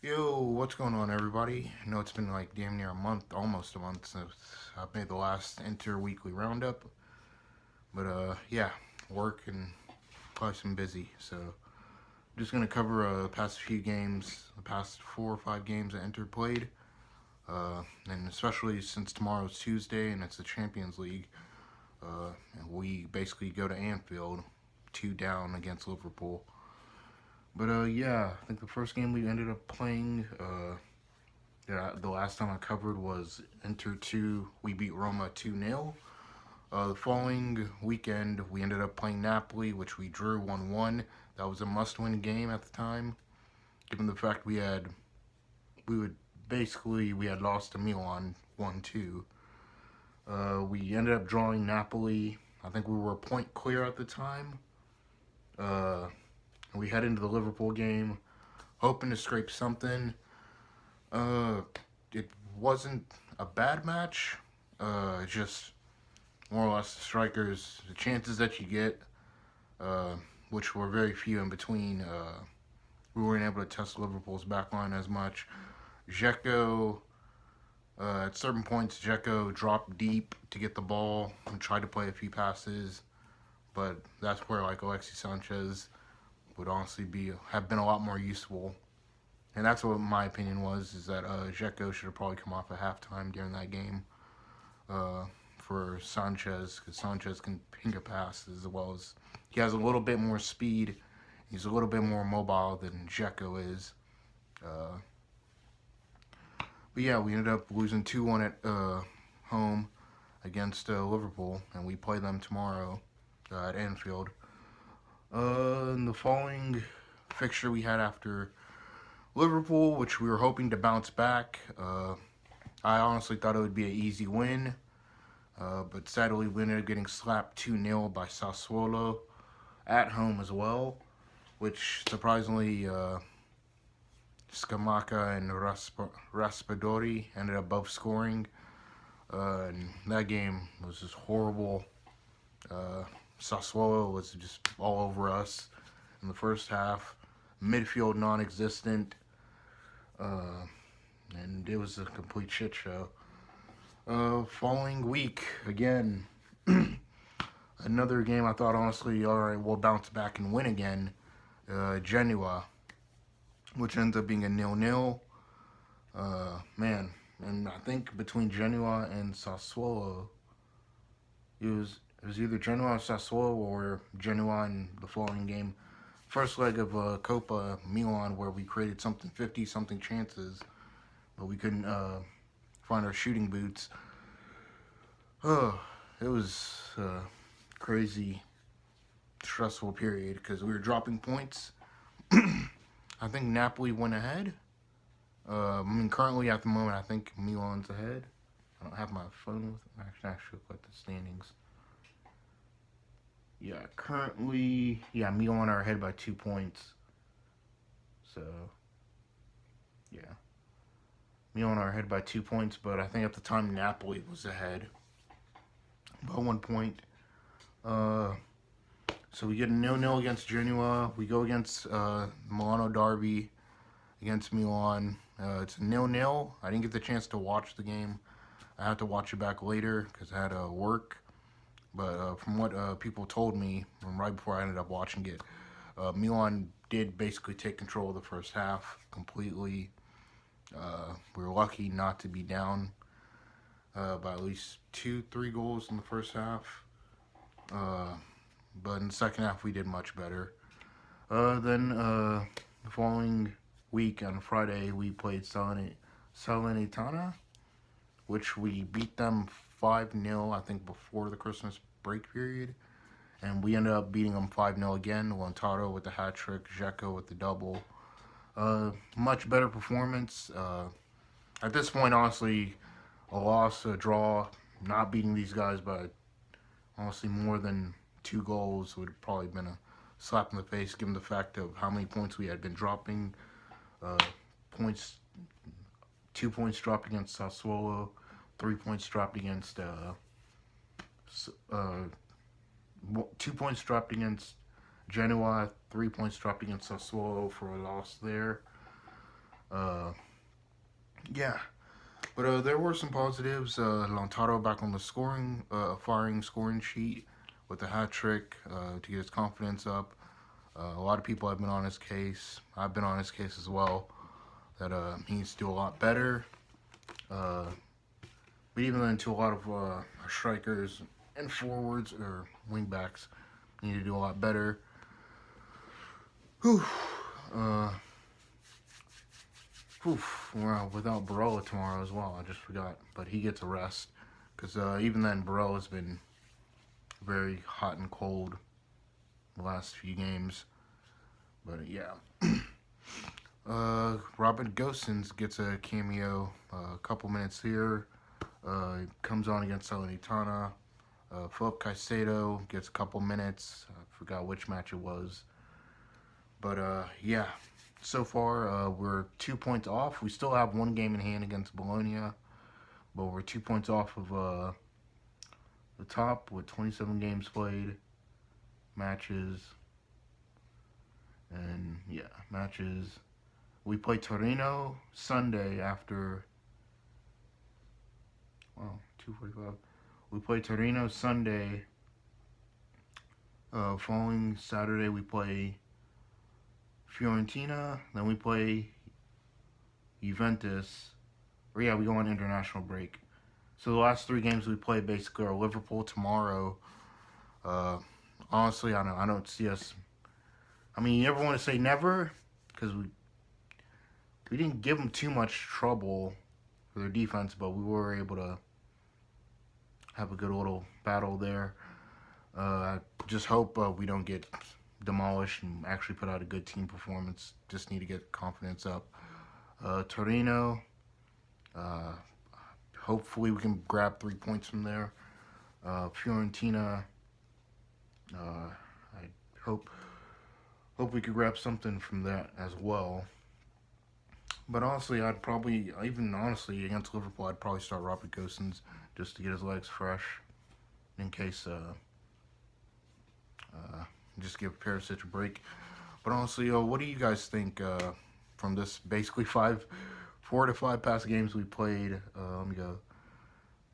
Yo, what's going on, everybody? I know it's been like damn near a month, almost a month since I've made the last Weekly Roundup. But yeah, work and probably some busy. So I'm just gonna cover the past few games, the past 4 or 5 games that Inter played, and especially since tomorrow's Tuesday and it's the Champions League. And we basically go to Anfield, 2 down against Liverpool. But yeah, I think the first game we ended up playing. Yeah, the last time I covered was Inter 2. We beat Roma 2-0. The following weekend, we ended up playing Napoli, which we drew 1-1. That was a must-win game at the time, given the fact we had lost to Milan 1-2. We ended up drawing Napoli. I think we were a point clear at the time. Uh, we head into the Liverpool game, hoping to scrape something. Uh, it wasn't a bad match. Just more or less the strikers, the chances that you get, uh, which were very few in between. We weren't able to test Liverpool's backline as much. Dzeko, at certain points, Dzeko dropped deep to get the ball and tried to play a few passes, but that's where like Alexis Sanchez would honestly have been a lot more useful. And that's what my opinion was, is that Dzeko should have probably come off at halftime during that game uh, for Sanchez, because Sanchez can ping a pass as well as he has a little bit more speed. He's a little bit more mobile than Dzeko is. Uh, but yeah, we ended up losing 2-1 at home against Liverpool, and we play them tomorrow at Anfield. And the following fixture we had after Liverpool, which we were hoping to bounce back. I honestly thought it would be an easy win, but sadly we ended up getting slapped 2-0 by Sassuolo at home as well, which surprisingly Scamacca and Raspadori ended up both scoring. And that game was just horrible. Sassuolo was just all over us in the first half. Midfield non-existent. Uh, and it was a complete shit show. Following week, again, another game I thought, honestly, alright, we'll bounce back and win again. Genoa, which ends up being a 0-0. Man, and I think between Genoa and Sassuolo, it was either Genoa or Sassuolo or Genoa in the following game. First leg of Copa Milan, where we created 50 something chances, but we couldn't find our shooting boots. It was a crazy, stressful period because we were dropping points. I think Napoli went ahead. I mean, currently at the moment, I think Milan's ahead. I don't have my phone with me. I should actually look at the standings. Yeah, currently, Milan are ahead by 2 points. So, yeah. Milan are ahead by 2 points, but I think at the time Napoli was ahead by 1 point. So we get a 0-0 against Genoa. We go against Milano Derby against Milan. It's a 0-0. I didn't get the chance to watch the game. I had to watch it back later because I had to work. But from what people told me, right before I ended up watching it, Milan did basically take control of the first half completely. We were lucky not to be down by at least 2-3 goals in the first half. But in the second half, we did much better. Then the following week on Friday, we played Salernitana, which we beat them 5-0, I think, before the Christmas break period. And we ended up beating them 5-0 again. Lautaro with the hat trick, Dzeko with the double. Much better performance. At this point, honestly, a loss, a draw, not beating these guys by honestly more than 2 goals would have probably been a slap in the face, given the fact of how many points we had been dropping. Points, 2 points dropped against Sassuolo, 3 points dropped against 2 points dropped against Genoa, 3 points dropped against Sassuolo for a loss there. Uh, yeah, but there were some positives. Lautaro back on the firing scoring sheet with a hat trick to get his confidence up. A lot of people have been on his case. I've been on his case as well. That he needs to do a lot better. Uh, but even then, to a lot of our strikers and forwards or wingbacks need to do a lot better. Whew. Uh, Well, without Barola tomorrow as well. I just forgot. But he gets a rest. Because even then, Barola's been very hot and cold the last few games. But yeah. Robin Gosens gets a cameo. A couple minutes here. Comes on against Salernitana. Philip Caicedo gets a couple minutes. I forgot which match it was. But yeah. So far, we're 2 points off. We still have one game in hand against Bologna, but we're 2 points off of the top with 27 games played, matches, and yeah, matches. We play Torino Sunday after. Well, 2:45. We play Torino Sunday. Following Saturday, we play Fiorentina, then we play Juventus. Or yeah, we go on international break. So the last 3 games we play basically are Liverpool tomorrow. Honestly, I don't see us. I mean, you never want to say never because we didn't give them too much trouble for their defense, but we were able to have a good little battle there. I just hope we don't get demolished and actually put out a good team performance. Just need to get confidence up. Torino, hopefully we can grab 3 points from there. Fiorentina, I hope we could grab something from that as well. But honestly, honestly against Liverpool, I'd probably start Robert Gosens just to get his legs fresh in case just give Perisic a break. But honestly, what do you guys think from this basically 4 to 5 past games we played? Let me go.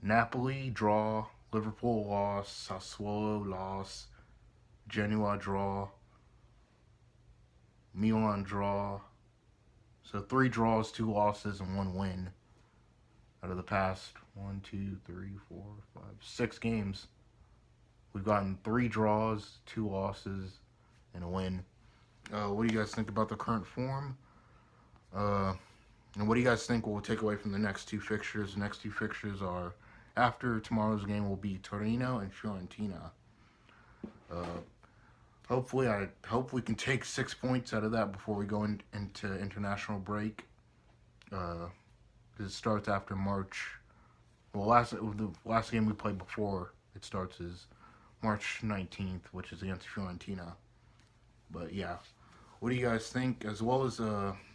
Napoli draw, Liverpool loss, Sassuolo loss, Genoa draw, Milan draw. So 3 draws, 2 losses, and 1 win out of the past 6 games. We've gotten 3 draws, 2 losses, and a win. What do you guys think about the current form? And what do you guys think we'll take away from the next 2 fixtures? The next 2 fixtures are, after tomorrow's game, will be Torino and Fiorentina. Hopefully, I hope we can take 6 points out of that before we go into international break. Because it starts after March. Well, the last game we played before it starts is March 19th, which is against Fiorentina. But yeah, what do you guys think? As well as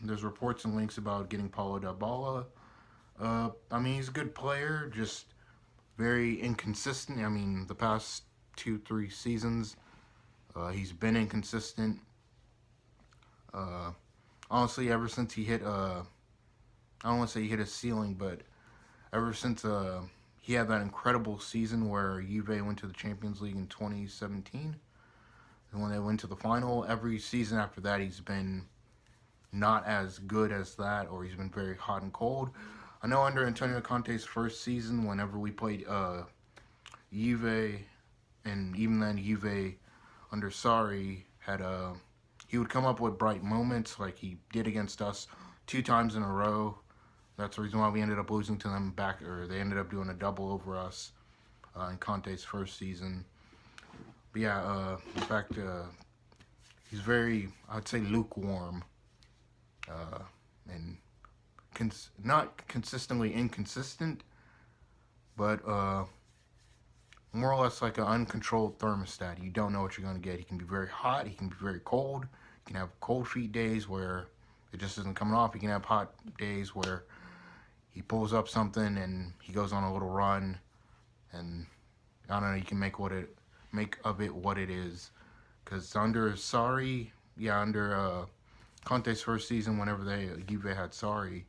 there's reports and links about getting Paulo Dybala. I mean, he's a good player, just very inconsistent. I mean, the past 2-3 seasons, he's been inconsistent. Honestly, ever since he hit, I don't want to say he hit a ceiling, but ever since he had that incredible season where Juve went to the Champions League in 2017, and when they went to the final, every season after that, he's been not as good as that, or he's been very hot and cold. I know under Antonio Conte's first season, whenever we played Juve, and even then Juve under Sarri had he would come up with bright moments like he did against us 2 times in a row. That's the reason why we ended up losing to them or they ended up doing a double over us in Conte's first season. But yeah, in fact, he's very, I'd say, lukewarm and not consistently inconsistent, but more or less like an uncontrolled thermostat. You don't know what you're going to get. He can be very hot. He can be very cold. He can have cold feet days where it just isn't coming off. He can have hot days where he pulls up something and he goes on a little run, and I don't know. You can make of it what it is. Because under Sarri, under Conte's first season, whenever Juve had Sarri,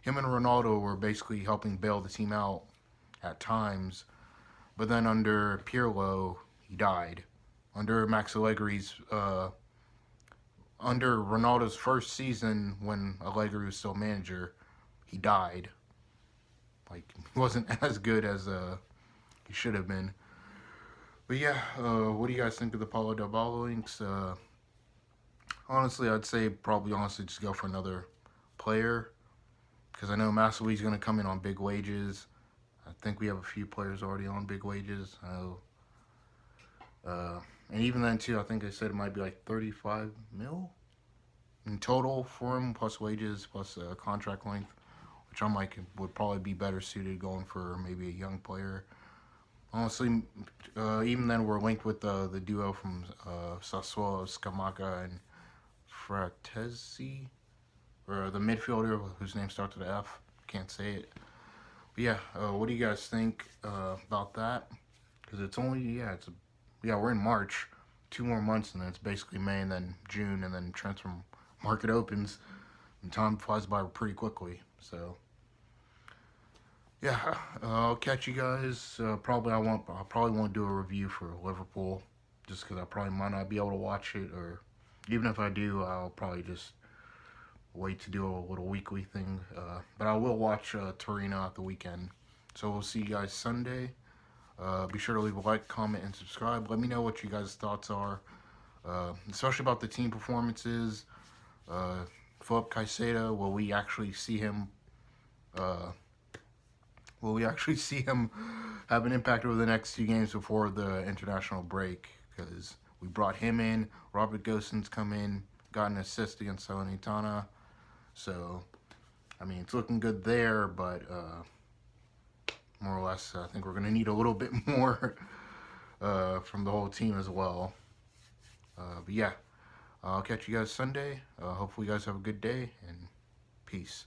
him and Ronaldo were basically helping bail the team out at times. But then under Pirlo, he died. Under Max Allegri's, under Ronaldo's first season, when Allegri was still manager, he died. Like, he wasn't as good as he should have been. But yeah, what do you guys think of the Paulo Dybala links? Honestly, I'd say probably honestly just go for another player, because I know Masoli's going to come in on big wages. I think we have a few players already on big wages. I know, and even then too, I think they said it might be like 35 mil in total for him, plus wages, plus contract length, which I'm like would probably be better suited going for maybe a young player. Honestly, even then we're linked with the duo from Sassuolo, Scamacca and Fratesi, or the midfielder whose name starts with an F. Can't say it. But yeah, what do you guys think about that? Because it's only we're in March, 2 more months, and then it's basically May, and then June, and then transfer market opens, and time flies by pretty quickly. So yeah, I'll catch you guys. I probably won't do a review for Liverpool, just because I probably might not be able to watch it, or even if I do, I'll probably just wait to do a little weekly thing. But I will watch Torino at the weekend. So we'll see you guys Sunday. Be sure to leave a like, comment, and subscribe. Let me know what you guys' thoughts are, especially about the team performances. Philip Caicedo, will we actually see him? Will we actually see him have an impact over the next 2 games before the international break? Because we brought him in. Robert Gosens come in, got an assist against Salernitana. So, I mean, it's looking good there, but more or less, I think we're going to need a little bit more from the whole team as well. But yeah, I'll catch you guys Sunday. Hopefully you guys have a good day, and peace.